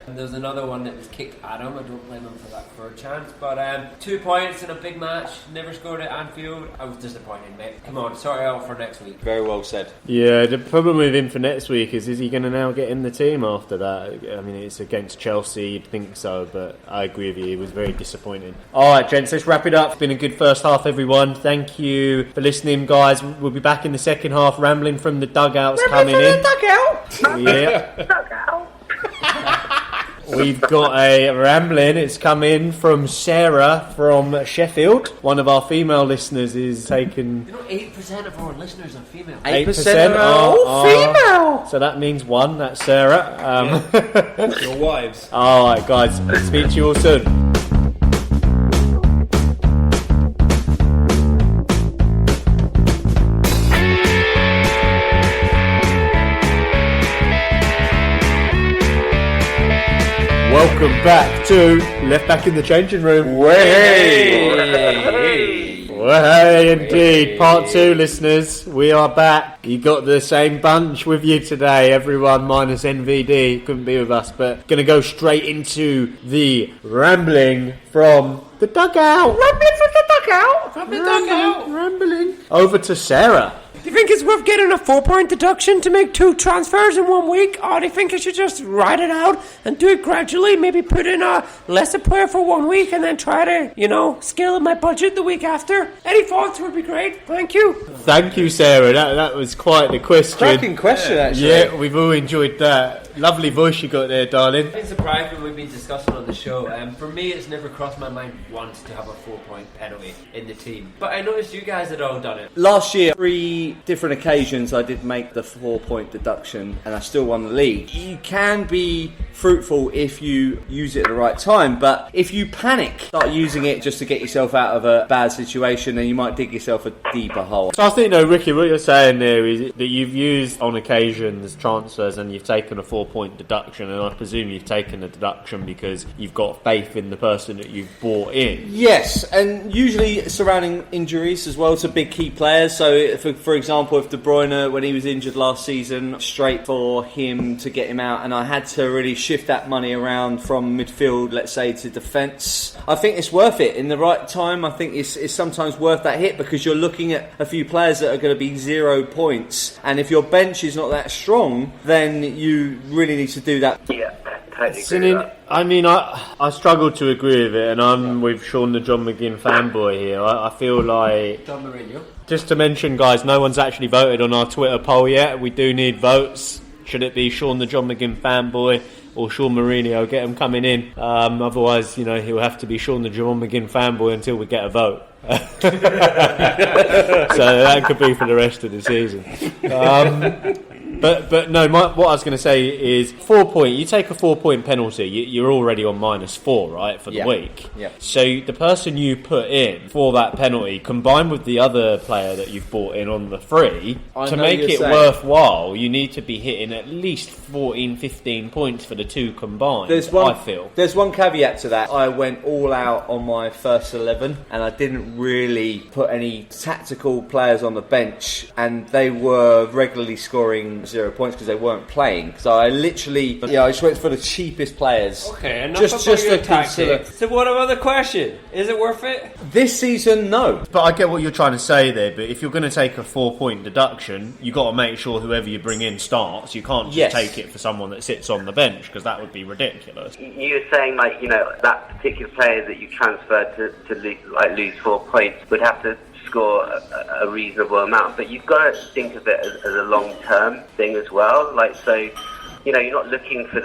And there was another one that was kicked at him. I don't blame him for that for a chance. But 2 points in a big match, never scored at Anfield. I was disappointed, mate. Come on, sort it out for next week. Very well said. Yeah, the problem with him for next week is he going to now get in the team after that? I mean, it's against Chelsea, you'd think so, but I agree with you, it was very disappointing. Alright, gents, let's wrap it up. It's been a good first half, everyone. Thank you for listening, guys. We'll be back in the second half, rambling from the dugouts coming in. Yeah. Dugout. We've got a rambling. It's come in from Sarah from Sheffield. One of our female listeners is taken. You know, 8% of our listeners are female. 8% are female. So that means one. That's Sarah. Your wives. Alright, guys. Speak to you all soon. Welcome back to Left Back in the Changing Room. Way indeed. Part 2, listeners. We are back. You got the same bunch with you today. Everyone minus NVD couldn't be with us, but going to go straight into the rambling from the dugout. Rambling from the dugout. From the dugout. Rambling. Over to Sarah. Do you think it's worth getting a 4-point deduction to make 2 transfers in 1 week? Or do you think I should just ride it out and do it gradually? Maybe put in a lesser player for 1 week and then try to, scale up my budget the week after? Any thoughts would be great. Thank you. Thank you, Sarah. That was quite the question. Cracking question, actually. Yeah, we've all enjoyed that. Lovely voice you got there, darling. I've been surprised when we've been discussing on the show. For me, it's never crossed my mind once to have a 4-point penalty in the team. But I noticed you guys had all done it. Last year, 3 different occasions I did make the 4-point deduction and I still won the league. You can be fruitful if you use it at the right time, but if you panic, start using it just to get yourself out of a bad situation, then you might dig yourself a deeper hole. So I think, Ricky, what you're saying there is that you've used on occasions transfers and you've taken a 4-point deduction, and I presume you've taken a deduction because you've got faith in the person that you've brought in. Yes, and usually surrounding injuries as well to big key players. So, for example, if De Bruyne, when he was injured last season, straight for him to get him out, and I had to really shift that money around from midfield, let's say, to defence. I think it's worth it in the right time. I think it's sometimes worth that hit because you're looking at a few players that are going to be 0 points, and if your bench is not that strong, then you really need to do that. Yeah, totally agree with that. I mean, I struggle to agree with it, and I'm with Sean the John McGinn fanboy here. I feel like... John Mourinho. Just to mention, guys, no one's actually voted on our Twitter poll yet. We do need votes. Should it be Sean the John McGinn fanboy or Sean Mourinho? Get him coming in. Otherwise, he'll have to be Sean the John McGinn fanboy until we get a vote. So that could be for the rest of the season. But no, what I was going to say is 4 point. You take a 4-point penalty, you're already on -4, right, for the week. Yeah. So the person you put in for that penalty, combined with the other player that you've brought in on the free, to make it worthwhile, you need to be hitting at least 14, 15 points for the 2 combined. I feel there's one caveat to that. I went all out on my first 11, and I didn't really put any tactical players on the bench, and they were regularly scoring 0 points because they weren't playing. So I literally, I just went for the cheapest players. Okay, enough just about your to tactics. So what about the question? Is it worth it? This season, no. But I get what you're trying to say there, but if you're going to take a 4-point deduction, you've got to make sure whoever you bring in starts. You can't just take it for someone that sits on the bench, because that would be ridiculous. You were saying, that particular player that you transferred to lose 4 points would have to score a reasonable amount, but you've got to think of it as a long-term thing as well. You're not looking for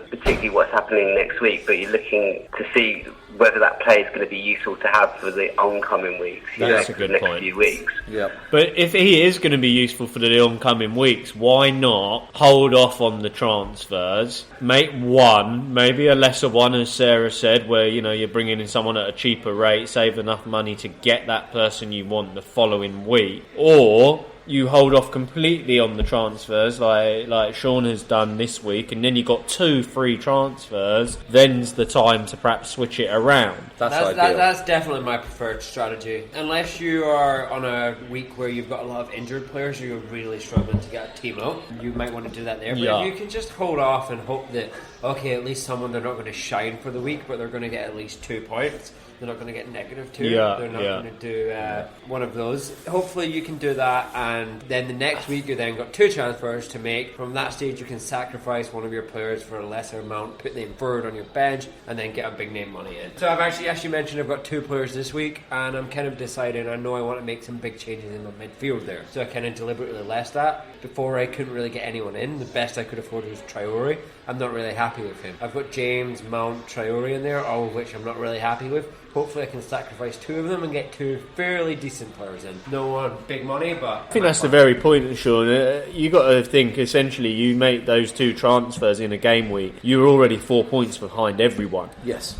particularly what's happening next week, but you're looking to see whether that player is going to be useful to have for the oncoming weeks. That's a good next point. Few weeks. Yeah. But if he is going to be useful for the oncoming weeks, why not hold off on the transfers? Make one, maybe a lesser one, as Sarah said, where you're bringing in someone at a cheaper rate, save enough money to get that person you want the following week, or you hold off completely on the transfers like Sean has done this week, and then you got 2 free transfers, then's the time to perhaps switch it around. That's definitely my preferred strategy. Unless you are on a week where you've got a lot of injured players or you're really struggling to get a team out, you might want to do that there. But if you can just hold off and hope that, okay, at least someone, they're not going to shine for the week, but they're going to get at least 2 points. They're not going to get -2. They're not going to do one of those. Hopefully you can do that, and then the next week you then got 2 transfers to make. From that stage you can sacrifice one of your players for a lesser amount, put them forward on your bench, and then get a big name money in. So I've actually mentioned I've got 2 players this week, and I'm kind of deciding, I know I want to make some big changes in my midfield there. So I kind of deliberately left that. Before I couldn't really get anyone in. The best I could afford was Traore. I'm not really happy with him. I've got James, Mount, Traore in there, all of which I'm not really happy with. Hopefully I can sacrifice 2 of them and get 2 fairly decent players in. No big money, but I think that's the very point, Sean. You got to think, essentially, you make those 2 transfers in a game week, you're already 4 points behind everyone. Yes.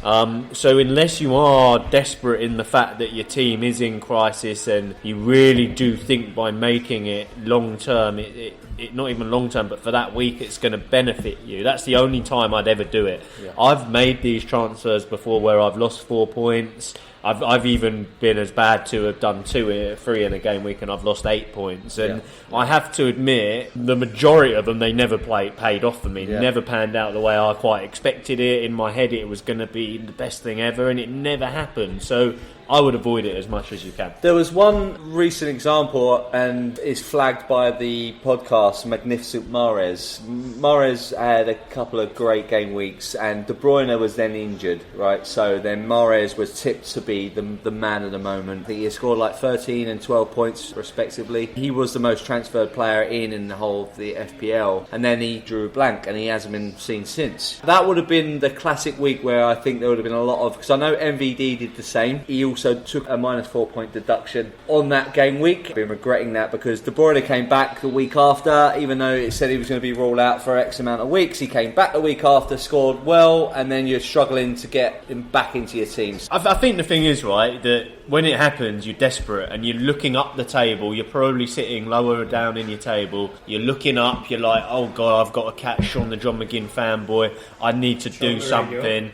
So unless you are desperate in the fact that your team is in crisis, and you really do think by making it long term, it not even long term, but for that week, it's going to benefit you. That's the only time I'd ever do it. Yeah. I've made these transfers before where I've lost 4 points. I've even been as bad to have done 3 in a game week and I've lost 8 points. And I have to admit, the majority of them, they never paid off for me. Never panned out the way I quite expected it. In my head, it was going to be the best thing ever, and it never happened. So I would avoid it as much as you can. There was one recent example, and it's flagged by the podcast Magnificent Mahrez. Mahrez had a couple of great game weeks, and De Bruyne was then injured, right? So then Mahrez was tipped to be the man of the moment. He scored like 13 and 12 points respectively. He was the most transferred player in the whole of the FPL, and then he drew a blank, and he hasn't been seen since. That would have been the classic week where I think there would have been a lot of, because I know MVD did the same. He also took a -4 point deduction on that game week. I've been regretting that because De Bruyne came back the week after, even though it said he was going to be ruled out for X amount of weeks. He came back the week after, scored well, and then you're struggling to get him back into your teams. I think the thing is, right, that when it happens, you're desperate and you're looking up the table. You're probably sitting lower down in your table. You're looking up. You're like, oh God, I've got to catch Sean the John McGinn fanboy. I need to do something.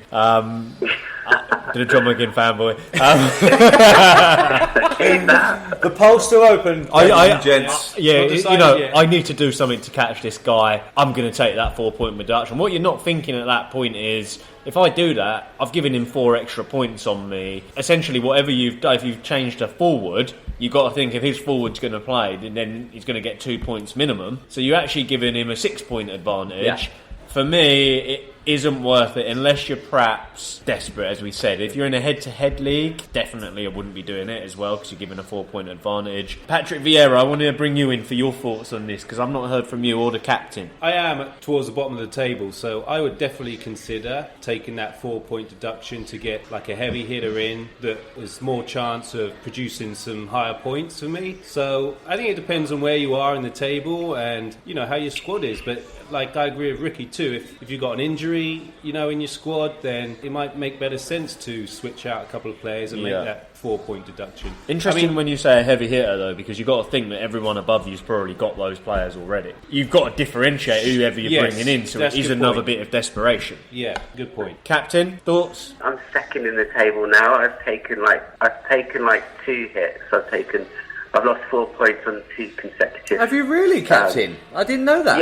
The John McGinn fanboy. The poll's still open, gents. I need to do something to catch this guy. I'm going to take that 4 point reduction. What you're not thinking at that point is, if I do that, I've given him 4 extra points on me. Essentially, whatever you've done, if you've changed a forward, you've got to think if his forward's going to play, then he's going to get 2 points minimum. So you're actually giving him a 6 point advantage. Yeah. For me, it isn't worth it unless you're perhaps desperate, as we said. If you're in a head-to-head league, definitely I wouldn't be doing it as well because you're given a 4 point advantage. Patrick Vieira, I want to bring you in for your thoughts on this because I've not heard from you or the captain. I am towards the bottom of the table, so I would definitely consider taking that 4 point deduction to get like a heavy hitter in that was more chance of producing some higher points for me. So I think it depends on where you are in the table and how your squad is, but like I agree with Ricky too. If you've got an injury, in your squad, then it might make better sense to switch out a couple of players and make that 4 point deduction. Interesting when you say a heavy hitter though, because you've got to think that everyone above you's probably got those players already. You've got to differentiate whoever you're bringing in, so it is another bit of desperation. Yeah, good point. Captain, thoughts? I'm second in the table now. I've taken like 2 hits. I've lost 4 points on 2 consecutive. Have you really, Captain? I didn't know that.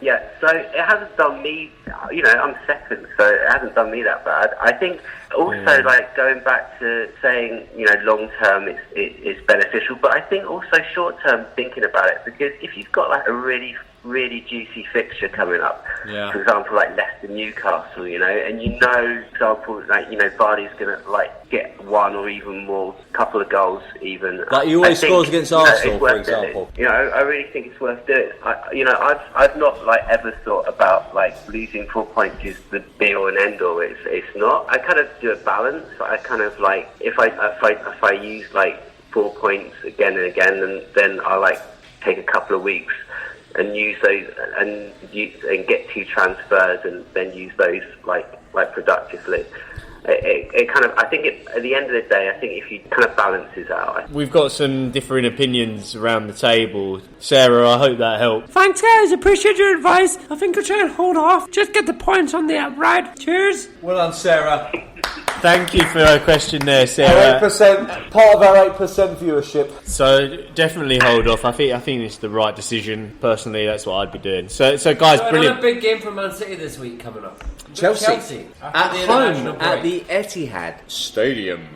Yeah. So it hasn't done me, I'm second, so it hasn't done me that bad. I think also, like, going back to saying, long term it's beneficial, but I think also short term thinking about it, because if you've got like a really juicy fixture coming up, for example, like Leicester Newcastle, and for example, like, Vardy's going to like get 1 or even more, couple of goals even. Like he always scores against Arsenal, for example. I really think it's worth doing. I've not like ever thought about like losing 4 points is the be all and end all. It's not. I kind of do a balance. I kind of like if I use like 4 points again and again, then I like take a couple of weeks and use those and get 2 transfers and then use those like productively. it kind of, I think at the end of the day, I think if you kind of balances out. We've got some differing opinions around the table. Sarah, I hope that helped. Thanks, guys. Appreciate your advice. I think I'll try and hold off. Just get the points on the outright. Cheers. Well done, Sarah. Thank you for our question there, Sarah. 8%, part of our 8% viewership. So definitely hold off. I think it's the right decision. Personally, that's what I'd be doing. So guys, brilliant. Another big game for Man City this week coming up. Chelsea at home at the Etihad Stadium.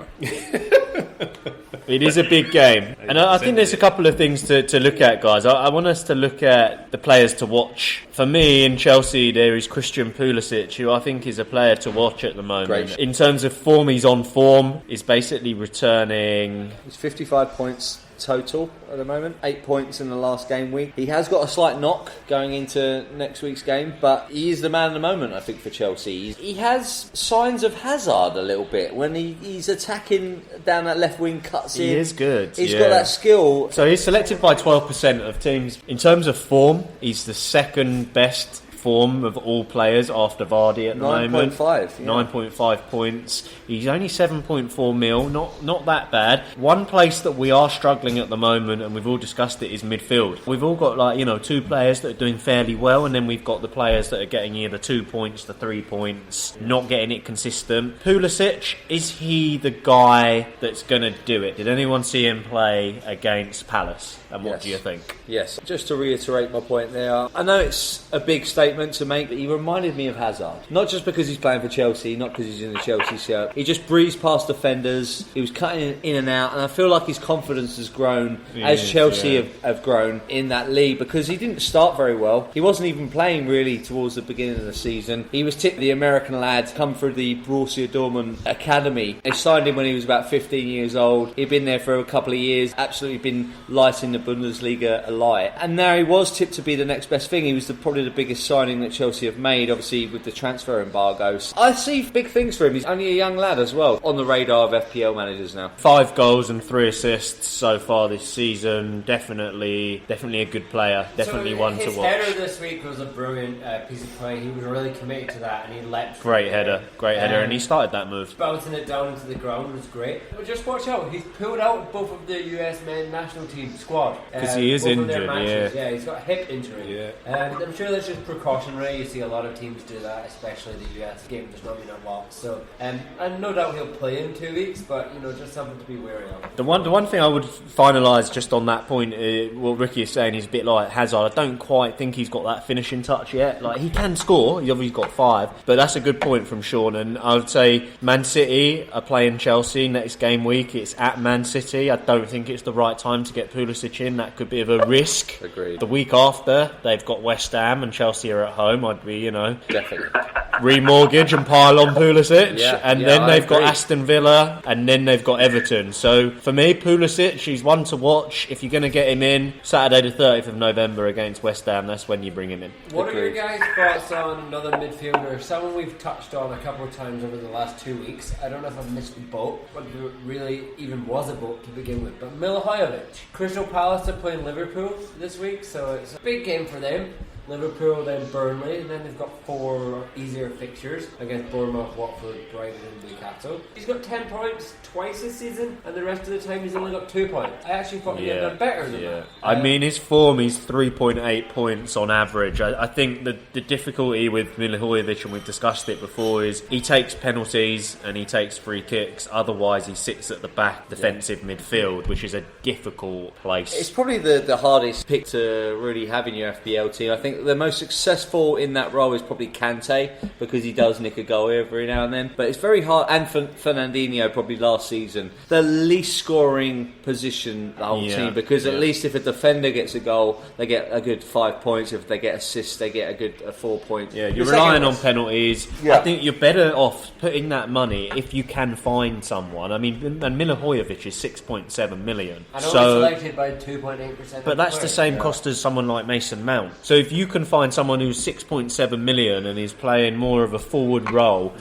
It is a big game, and I think there's a couple of things to look at, guys. I want us to look at the players to watch. For me, in Chelsea, there is Christian Pulisic, who I think is a player to watch at the moment. Great. In terms of form, he's on form. He's basically returning. He's 55 points total at the moment, 8 points in the last game week. He has got a slight knock going into next week's game, but he is the man of the moment, I think, for Chelsea. He has signs of Hazard a little bit when he's attacking down that left wing, cuts in. He is good. He's got that skill. So he's selected by 12% of teams. In terms of form, he's the second best form of all players after Vardy at the moment. 9.5. Yeah. 9.5 points. He's only 7.4 mil. Not that bad. One place that we are struggling at the moment, and we've all discussed it, is midfield. We've all got two players that are doing fairly well, and then we've got the players that are getting either 2 points to 3 points, not getting it consistent. Pulisic, is he the guy that's going to do it? Did anyone see him play against Palace? And what do you think? Yes. Just to reiterate my point there, I know it's a big statement to make, but he reminded me of Hazard. Not just because he's playing for Chelsea, not because he's in the Chelsea shirt. He just breezed past defenders. He was cutting in and out, and I feel like his confidence has grown as Chelsea have grown in that league, because he didn't start very well. He wasn't even playing really towards the beginning of the season. He was tipped the American lad, come through the Borussia Dortmund Academy. They signed him when he was about 15 years old. He'd been there for a couple of years, absolutely been lighting the Bundesliga alight. And now he was tipped to be the next best thing. He was probably the biggest signing that Chelsea have made, obviously with the transfer embargoes. I see big things for him. He's only a young lad as well, on the radar of FPL managers now. 5 goals and 3 assists so far this season. Definitely a good player. Definitely one to watch. His header this week was a brilliant piece of play. He was really committed to that, and he leapt. Great header, and he started that move. Bouncing it down into the ground was great. But just watch out, he's pulled out both of the US men's national team squad. Because he is injured, yeah, he's got a hip injury. I'm sure that's just precautionary. You see a lot of teams do that, especially the US game. There's not been a lot, so and no doubt he'll play in 2 weeks, but just something to be wary of. The one thing I would finalise just on that point, what Ricky is saying, is a bit like Hazard. I don't quite think he's got that finishing touch yet. Like, he can score. He's obviously got 5, but that's a good point from Sean. And I would say Man City are playing Chelsea next game week. It's at Man City. I don't think it's the right time to get Pulisic in. That could be of a risk. Agreed. The week after, they've got West Ham and Chelsea are at home. I'd be, definitely remortgage and pile on Pulisic, then they've got Aston Villa, and then they've got Everton. So for me, Pulisic, he's one to watch. If you're going to get him in Saturday the 30th of November against West Ham, that's when you bring him in. What are your guys' thoughts on another midfielder? Someone we've touched on a couple of times over the last 2 weeks. I don't know if I've missed the boat, but there really even was a boat to begin with. But Milivojevic. Crystal Palace are playing Liverpool this week, so it's a big game for them. Liverpool, then Burnley, and then they've got 4 easier fixtures against Bournemouth, Watford, Brighton and Newcastle. He's got 10 points twice this season, and the rest of the time he's only got 2 points. I actually thought he'd done better than that. I mean, his form is 3.8 points on average. I think the difficulty with Milivojevic, and we've discussed it before, is he takes penalties and he takes free kicks. Otherwise, he sits at the back defensive midfield, which is a difficult place. It's probably the hardest pick to really have in your FPL team. I think the most successful in that role is probably Kante, because he does nick a goal every now and then. But it's very hard, and Fernandinho probably last season, the least scoring position the whole team, because at least if a defender gets a goal, they get a good 5 points. If they get assists, they get a good 4 points. Yeah, you're relying on penalties. I think you're better off putting that money if you can find someone. I mean, and Milivojevic is 6.7 million. I know he's selected by 2.8%. But that's the same cost as someone like Mason Mount. So if you you can find someone who's 6.7 million and is playing more of a forward role,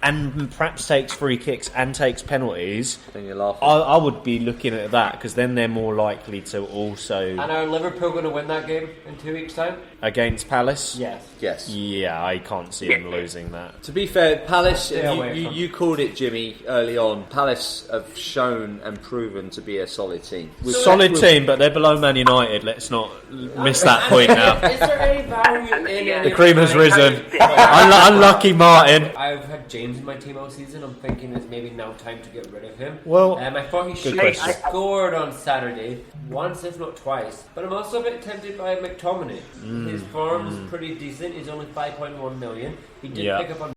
and perhaps takes free kicks and takes penalties, then you're laughing. I would be looking at that, because then they're more likely to also. And are Liverpool going to win that game in 2 weeks' time? Against Palace? Yes. Yeah, I can't see them losing that. To be fair, Palace, away you called it, Jimmy, early on. Palace have shown and proven to be a solid team. Solid team, but they're below Man United. Let's not miss that point now. Is there any value in any The cream has risen. Unlucky Martin. I've had James in my team all season. I'm thinking it's maybe now time to get rid of him. Well, I thought he should question. have scored on Saturday, once if not twice. But I'm also a bit tempted by McTominay. His form's pretty decent. He's only 5.1 million. He did pick up on